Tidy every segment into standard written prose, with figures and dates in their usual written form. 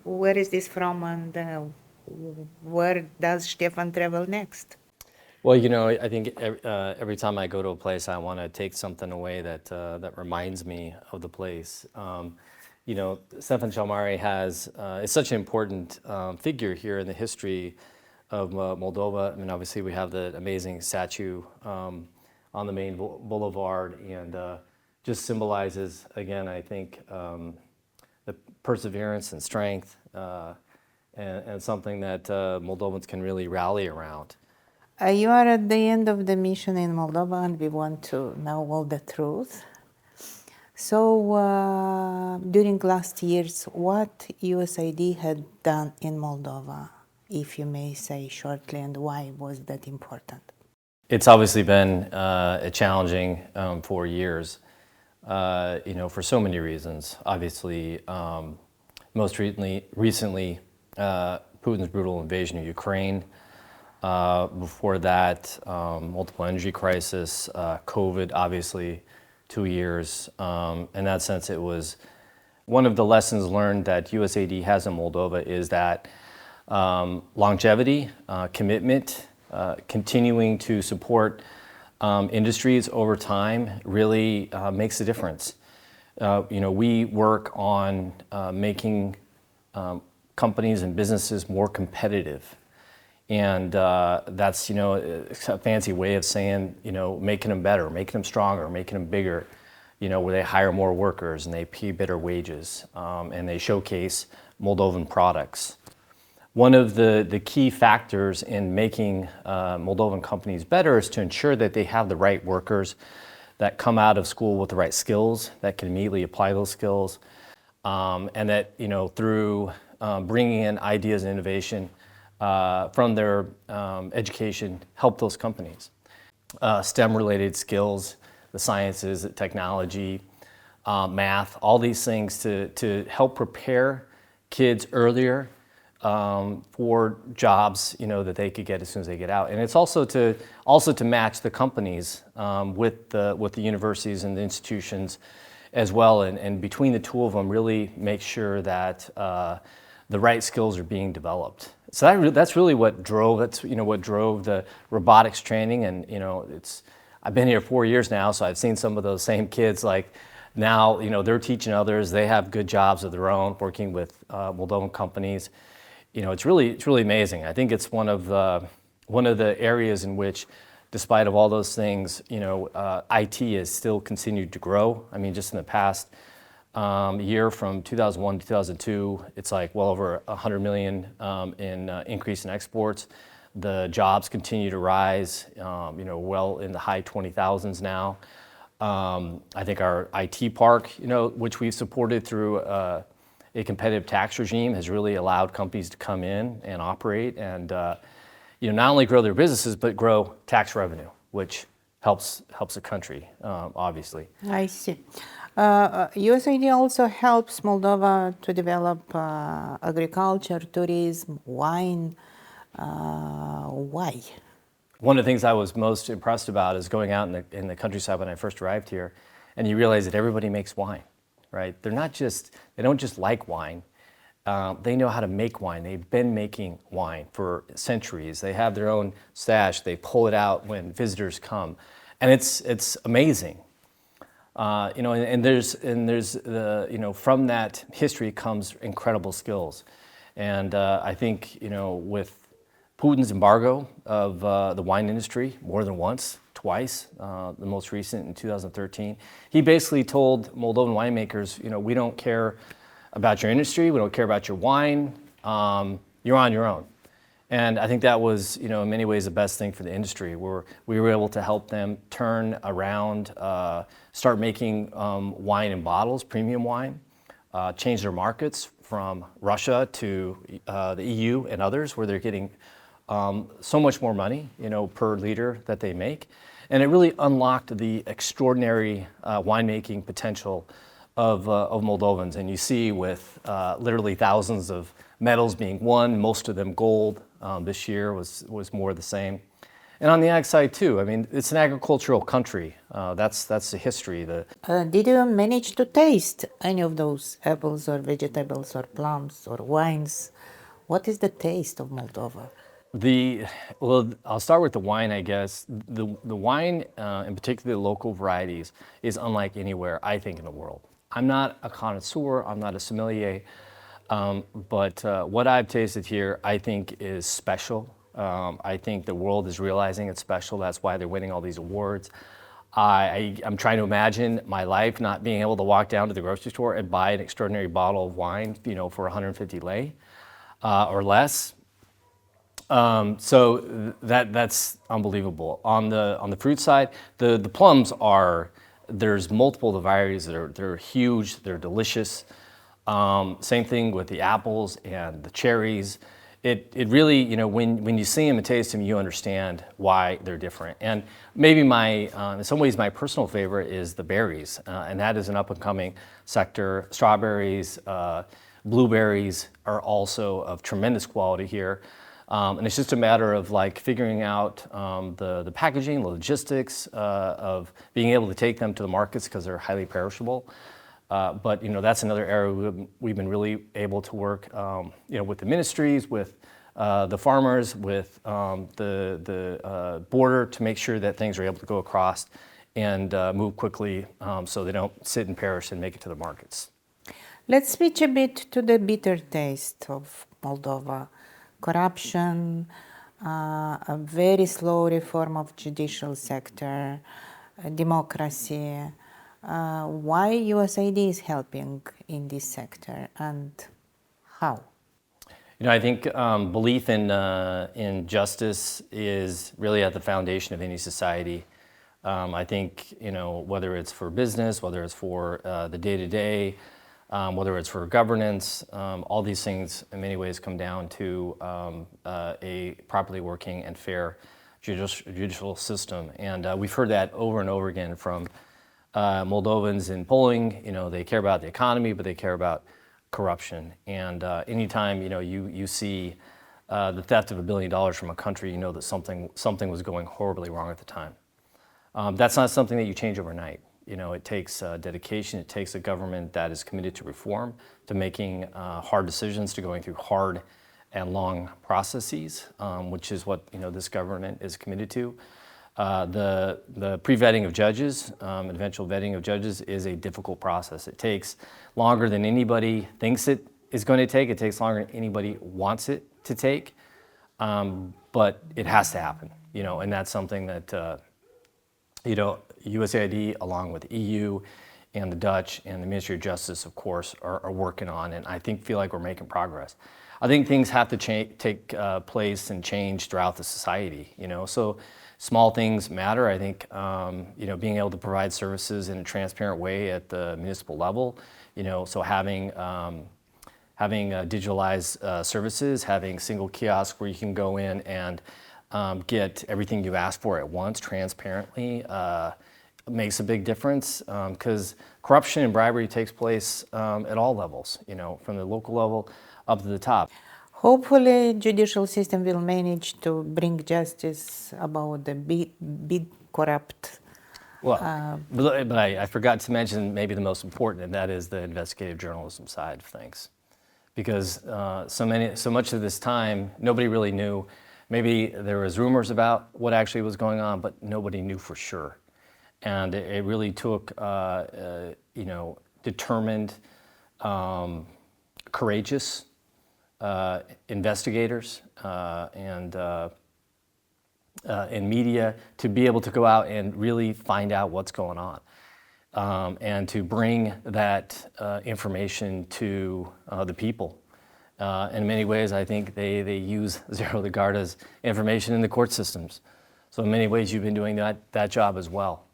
where is this from, and where does Stefan travel next? Well, you know, I think every time I go to a place, I want to take something away that that reminds me of the place. You know, Stefan Chalmari is such an important figure here in the history of Moldova. I mean, obviously we have the amazing statue on the main boulevard, and just symbolizes, again, I think, the perseverance and strength, and something that Moldovans can really rally around. You are at the end of the mission in Moldova, and we want to know all the truth. So, during last years, what USAID had done in Moldova, if you may say shortly, and why was that important? It's obviously been a challenging 4 years, you know, for so many reasons. Obviously, most recently, Putin's brutal invasion of Ukraine. Before that, multiple energy crisis, COVID, obviously, 2 years. In that sense, it was one of the lessons learned that USAID has in Moldova is that longevity, commitment, continuing to support industries over time really makes a difference. You know, we work on making companies and businesses more competitive. And that's, you know, a fancy way of saying, you know, making them better, making them stronger, making them bigger, you know, where they hire more workers and they pay better wages, and they showcase Moldovan products. One of the key factors in making Moldovan companies better is to ensure that they have the right workers that come out of school with the right skills, that can immediately apply those skills, and that, you know, through bringing in ideas and innovation from their education, help those companies. STEM-related skills, the sciences, the technology, math, all these things to help prepare kids earlier for jobs, you know, that they could get as soon as they get out. And it's also to match the companies with the universities and the institutions as well, and between the two of them, really make sure that the right skills are being developed. So that's really what drove the robotics training. And you know, I've been here 4 years now, so I've seen some of those same kids. Like now, you know, they're teaching others. They have good jobs of their own, working with Moldovan companies. You know, it's really amazing. I think it's one of the areas in which, despite of all those things, you know, IT has still continued to grow. I mean, just in the past year, from 2001 to 2002, it's like well over 100 million in increase in exports. The jobs continue to rise, you know, well in the high 20,000s now. I think our IT park, you know, which we've supported through a competitive tax regime, has really allowed companies to come in and operate and, you know, not only grow their businesses, but grow tax revenue, which helps the country, obviously. I see. USAID also helps Moldova to develop agriculture, tourism, wine. Why? One of the things I was most impressed about is going out in the countryside when I first arrived here, and you realize that everybody makes wine, right? They don't just like wine. They know how to make wine. They've been making wine for centuries. They have their own stash. They pull it out when visitors come, and it's amazing. You know, and there's the, you know, from that history comes incredible skills, and I think, you know, with Putin's embargo of the wine industry more than once, twice, the most recent in 2013, he basically told Moldovan winemakers, you know, we don't care about your industry, we don't care about your wine, you're on your own. And I think that was, you know, in many ways the best thing for the industry, where we were able to help them turn around, start making wine in bottles, premium wine, change their markets from Russia to the EU and others, where they're getting so much more money, you know, per liter that they make. And it really unlocked the extraordinary winemaking potential of Moldovans. And you see with literally thousands of medals being won, most of them gold. This year was more the same. And on the ag side too, I mean, it's an agricultural country. That's the history. Did you manage to taste any of those apples or vegetables or plums or wines? What is the taste of Moldova? Well, I'll start with the wine, I guess. The wine, in particular the local varieties, is unlike anywhere, I think, in the world. I'm not a connoisseur, I'm not a sommelier, but what I've tasted here, I think, is special. I think the world is realizing it's special. That's why they're winning all these awards. I'm trying to imagine my life not being able to walk down to the grocery store and buy an extraordinary bottle of wine, for 150 lei or less. So that's unbelievable. On the fruit side, the plums there's multiple of the varieties they're huge, they're delicious. Same thing with the apples and the cherries. It really, when you see them and taste them, you understand why they're different. And maybe in some ways, my personal favorite is the berries, and that is an up-and-coming sector. Strawberries, blueberries are also of tremendous quality here. And it's just a matter of figuring out the packaging, the logistics of being able to take them to the markets because they're highly perishable. But that's another area we've been really able to work, with the ministries, with the farmers, with the border to make sure that things are able to go across and move quickly so they don't sit and perish and make it to the markets. Let's switch a bit to the bitter taste of Moldova. Corruption, a very slow reform of judicial sector, democracy. Why USAID is helping in this sector and how? I think belief in justice is really at the foundation of any society. I think whether it's for business, whether it's for the day-to-day, whether it's for governance, all these things in many ways come down to a properly working and fair judicial system. And we've heard that over and over again from Moldovans in polling. They care about the economy, but they care about corruption. And anytime you see the theft of $1 billion from a country, you know that something was going horribly wrong at the time. That's not something that you change overnight. It takes dedication. It takes a government that is committed to reform, to making hard decisions, to going through hard and long processes, which is what this government is committed to. The pre-vetting of judges, eventual vetting of judges, is a difficult process. It takes longer than anybody thinks it is going to take. It takes longer than anybody wants it to take, but it has to happen. And that's something that USAID, along with the EU and the Dutch and the Ministry of Justice, of course, are working on, and I feel like we're making progress. I think things have to take place and change throughout the society. So small things matter. I think being able to provide services in a transparent way at the municipal level. So having digitalized services, having single kiosks where you can go in and get everything you ask for at once transparently makes a big difference, because corruption and bribery takes place at all levels, from the local level up to the top. Hopefully, judicial system will manage to bring justice about the big corrupt. Well, but I forgot to mention maybe the most important, and that is the investigative journalism side of things, because so much of this time nobody really knew. Maybe there was rumors about what actually was going on, but nobody knew for sure. And it really took, determined, courageous investigators and media to be able to go out and really find out what's going on, and to bring that information to the people. In many ways, I think they use Zero the Garda's information in the court systems. So in many ways, you've been doing that job as well,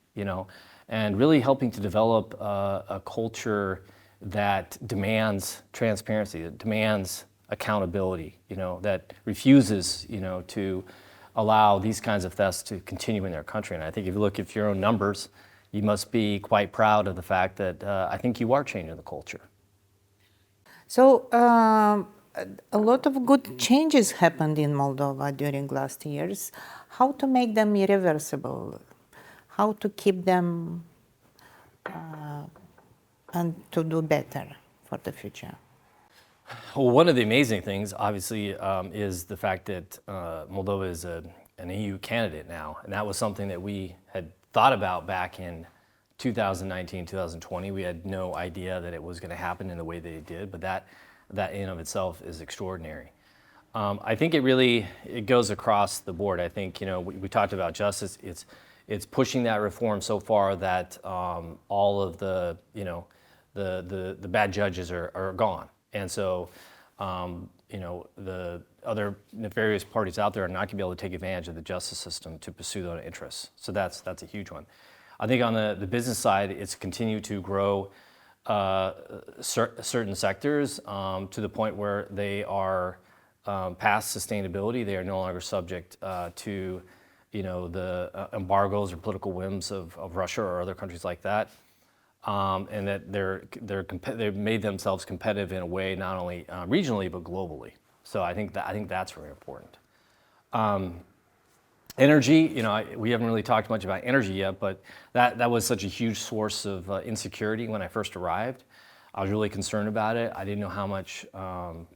and really helping to develop a culture that demands transparency, that demands accountability, that refuses, to allow these kinds of thefts to continue in their country. And I think if you look at your own numbers, you must be quite proud of the fact that I think you are changing the culture. So a lot of good changes happened in Moldova during last years. How to make them irreversible? How to keep them and to do better for the future? Well, one of the amazing things, obviously, is the fact that Moldova is an EU candidate now, and that was something that we had thought about back in 2019, 2020. We had no idea that it was going to happen in the way that it did, but that in of itself is extraordinary. I think it goes across the board. I think, we talked about justice. It's pushing that reform so far that all of the bad judges are gone. And so, the other nefarious parties out there are not going to be able to take advantage of the justice system to pursue their own interests. So that's a huge one. I think on the business side, it's continued to grow certain sectors to the point where they are past sustainability. They are no longer subject to, the embargoes or political whims of Russia or other countries like that. And that they've made themselves competitive in a way not only regionally but globally. So I think that's very important. Energy, we haven't really talked much about energy yet, but that was such a huge source of insecurity when I first arrived. I was really concerned about it. I didn't know how much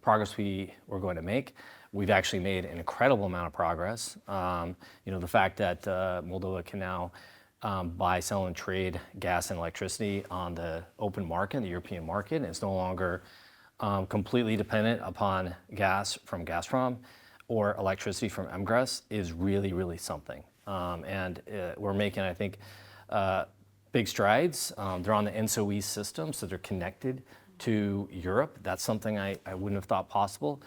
progress we were going to make. We've actually made an incredible amount of progress. The fact that Moldova can now buy, sell, and trade gas and electricity on the open market, the European market, and it's no longer completely dependent upon gas from Gazprom or electricity from MGRES is really, really something. And we're making, I think, big strides. They're on the NSOE system, so they're connected to Europe. That's something I wouldn't have thought possible.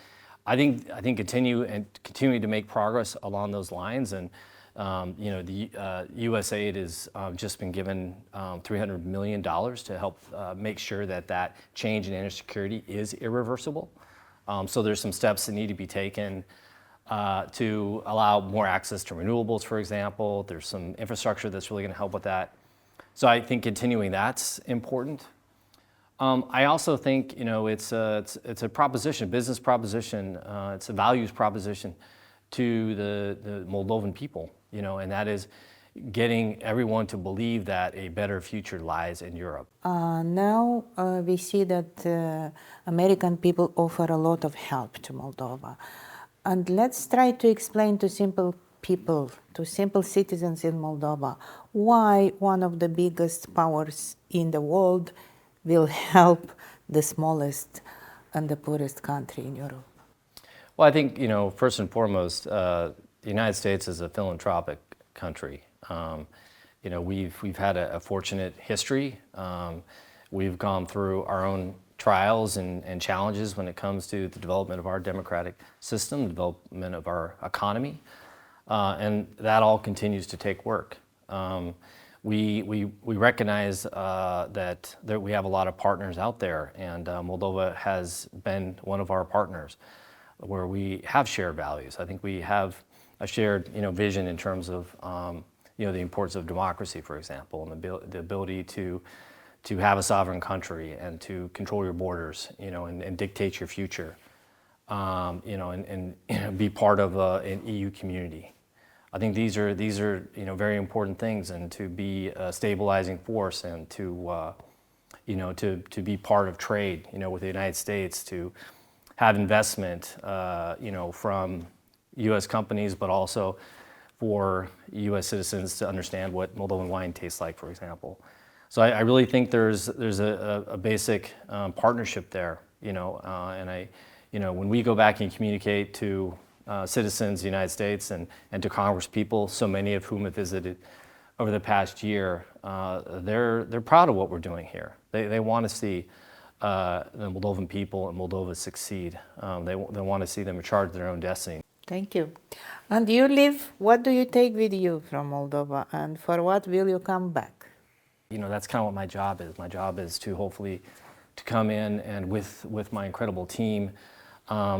I think continuing to make progress along those lines, and the USAID has just been given $300 million to help make sure that change in energy security is irreversible. So there's some steps that need to be taken to allow more access to renewables, for example. There's some infrastructure that's really going to help with that. So I think continuing that's important. I also think it's a proposition, business proposition. It's a values proposition to the Moldovan people, and that is getting everyone to believe that a better future lies in Europe. Now we see that American people offer a lot of help to Moldova. And let's try to explain to simple people, to simple citizens in Moldova, why one of the biggest powers in the world will help the smallest and the poorest country in Europe. Well, I think, first and foremost, the United States is a philanthropic country. We've had a fortunate history. We've gone through our own trials and challenges when it comes to the development of our democratic system, the development of our economy, and that all continues to take work. We recognize that we have a lot of partners out there, and Moldova has been one of our partners where we have shared values. I think we have a shared vision in terms of the importance of democracy, for example, and the ability to have a sovereign country and to control your borders, and dictate your future, and be part of an EU community. I think these are very important things, and to be a stabilizing force, and to be part of trade, with the United States, to have investment, from U.S. companies, but also for U.S. citizens to understand what Moldovan wine tastes like, for example. So I really think there's a basic partnership there, and when we go back and communicate to citizens of the United States and to Congress people, so many of whom have visited over the past year, they're proud of what we're doing here. They want to see the Moldovan people and Moldova succeed. They want to see them in charge of their own destiny. Thank you. And you leave, what do you take with you from Moldova, and for what will you come back? That's kind of what my job is. My job is to hopefully to come in and with my incredible team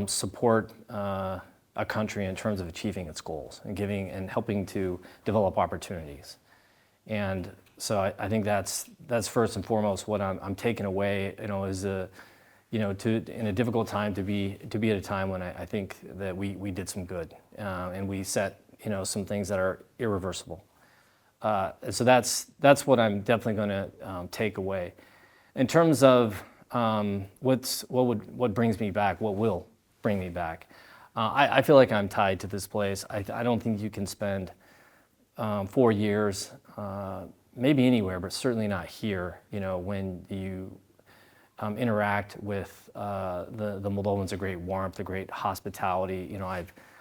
support a country in terms of achieving its goals and giving and helping to develop opportunities. And so I think that's first and foremost what I'm taking away, is in a difficult time to be at a time when I think that we did some good, and we set some things that are irreversible. So that's what I'm definitely going to take away. In terms of what brings me back, what will bring me back, I feel like I'm tied to this place. I don't think you can spend 4 years, maybe anywhere, but certainly not here. When you interact with the Moldovans, a great warmth, a great hospitality.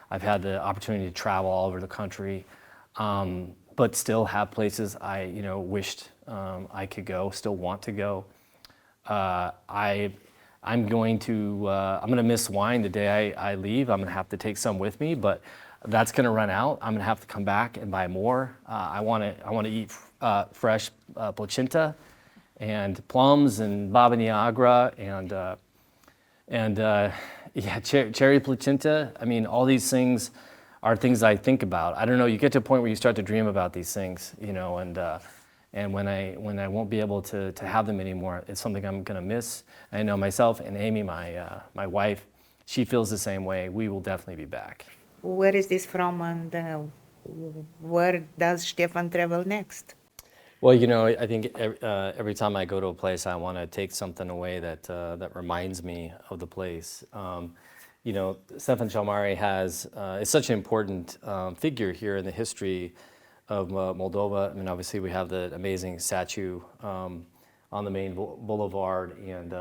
I've had the opportunity to travel all over the country, but still have places I wished I could go, still want to go. I'm going to miss wine the day I leave. I'm going to have to take some with me, but that's going to run out. I'm going to have to come back and buy more. I want to eat fresh placenta and plums and baba-neagră and cherry placenta. I mean, all these things are things I think about. I don't know. You get to a point where you start to dream about these things, and when I won't be able to have them anymore, it's something I'm going to miss. I know myself and Amy, my wife, she feels the same way. We will definitely be back. Where is this from, and where does Stefan travel next? Well, I think every time I go to a place, I want to take something away that reminds me of the place. Stefan Chalmari is such an important figure here in the history of Moldova. I mean, obviously we have the amazing statue on the main boulevard, and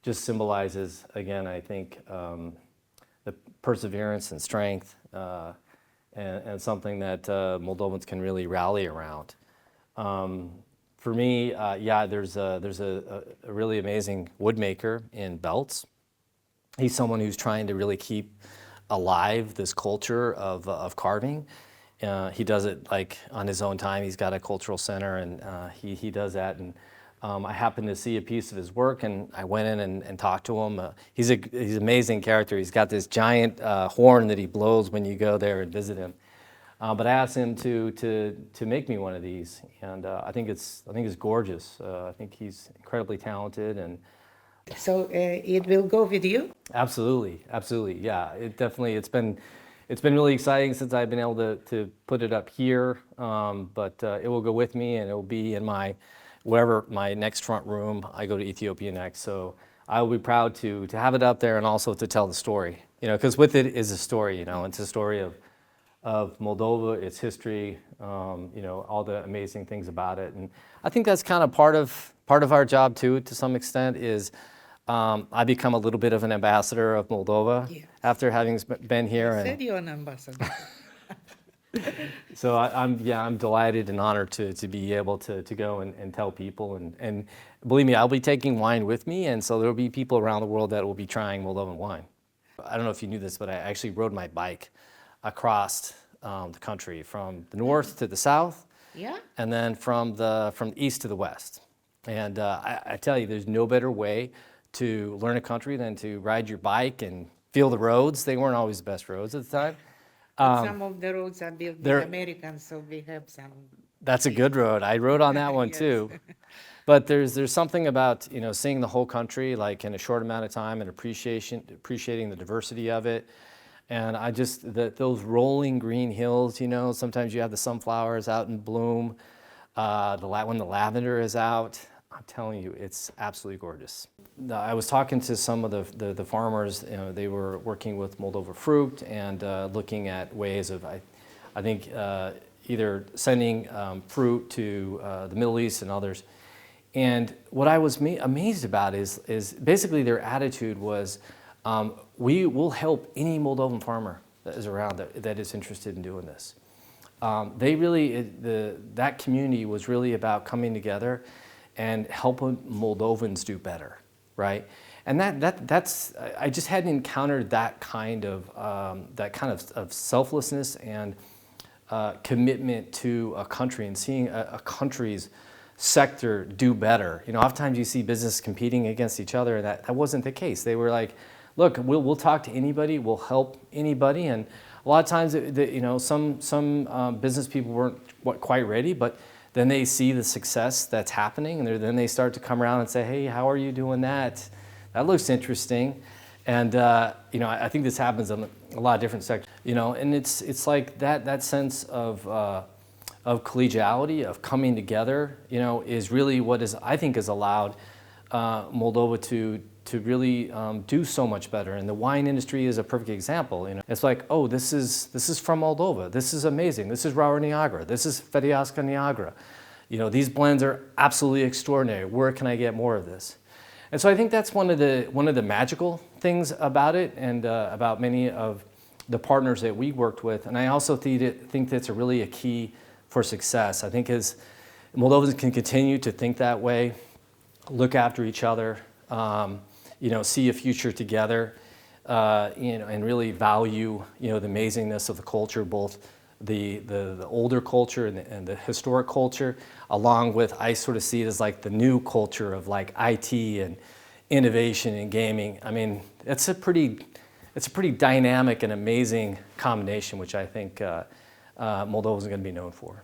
just symbolizes, again, I think, the perseverance and strength, and something that Moldovans can really rally around. For me, there's a really amazing woodmaker in Belts. He's someone who's trying to really keep alive this culture of carving. He does it like on his own time. He's got a cultural center, and he does that. And I happened to see a piece of his work, and I went in and talked to him. He's an amazing character. He's got this giant horn that he blows when you go there and visit him. But I asked him to make me one of these, and I think it's gorgeous. I think he's incredibly talented, and so it will go with you? Absolutely, yeah. It's been really exciting since I've been able to put it up here, but it will go with me, and it will be in wherever my next front room. I go to Ethiopia next, so I will be proud to have it up there, and also to tell the story. Because with it is a story. It's a story of Moldova, its history, all the amazing things about it, and I think that's kind of part of our job too, to some extent, is I become a little bit of an ambassador of Moldova. Yes. After having been here. You said you're an ambassador. So I'm delighted and honored to be able to go and tell people, and believe me, I'll be taking wine with me, and so there will be people around the world that will be trying Moldovan wine. I don't know if you knew this, but I actually rode my bike across the country from the north to the south. Yeah. And then from the east to the west. And I tell you, there's no better way to learn a country than to ride your bike and feel the roads. They weren't always the best roads at the time. Some of the roads are built by Americans, so we have some. That's a good road. I rode on that one too. But there's something about seeing the whole country like in a short amount of time, and appreciating the diversity of it. And those rolling green hills, sometimes you have the sunflowers out in bloom, when the lavender is out. I'm telling you, it's absolutely gorgeous. I was talking to some of the farmers. They were working with Moldova fruit and looking at ways of, I think, either sending fruit to the Middle East and others. And what I was amazed about is basically their attitude was, we will help any Moldovan farmer that is around that is interested in doing this. That community was really about coming together and helping Moldovans do better, right? And that's I just hadn't encountered that kind of selflessness and commitment to a country, and seeing a country's sector do better. Oftentimes you see business competing against each other, and that wasn't the case. They were like, look, we'll talk to anybody, we'll help anybody, and a lot of times, some business people weren't quite ready, but then they see the success that's happening, and then they start to come around and say, hey, how are you doing that? that looks interesting. And you know, I think this happens in a lot of different sectors. You know, and it's like that sense of collegiality, of coming together. You know, is really what I think has allowed Moldova to really do so much better. And the wine industry is a perfect example. You know, it's like, oh, this is from Moldova. This is amazing. This is Rara-Neagra. This is Fereasca-Neagra. You know, these blends are absolutely extraordinary. Where can I get more of this? And so I think that's one of the magical things about it, and about many of the partners that we worked with. And I also think that's really a key for success. I think as Moldovans can continue to think that way, look after each other, you know, see a future together, you know, and really value, you know, the amazingness of the culture, both the older culture and the historic culture, along with, I sort of see it as like the new culture of like IT and innovation and gaming. I mean, it's a pretty dynamic and amazing combination, which I think Moldova is going to be known for.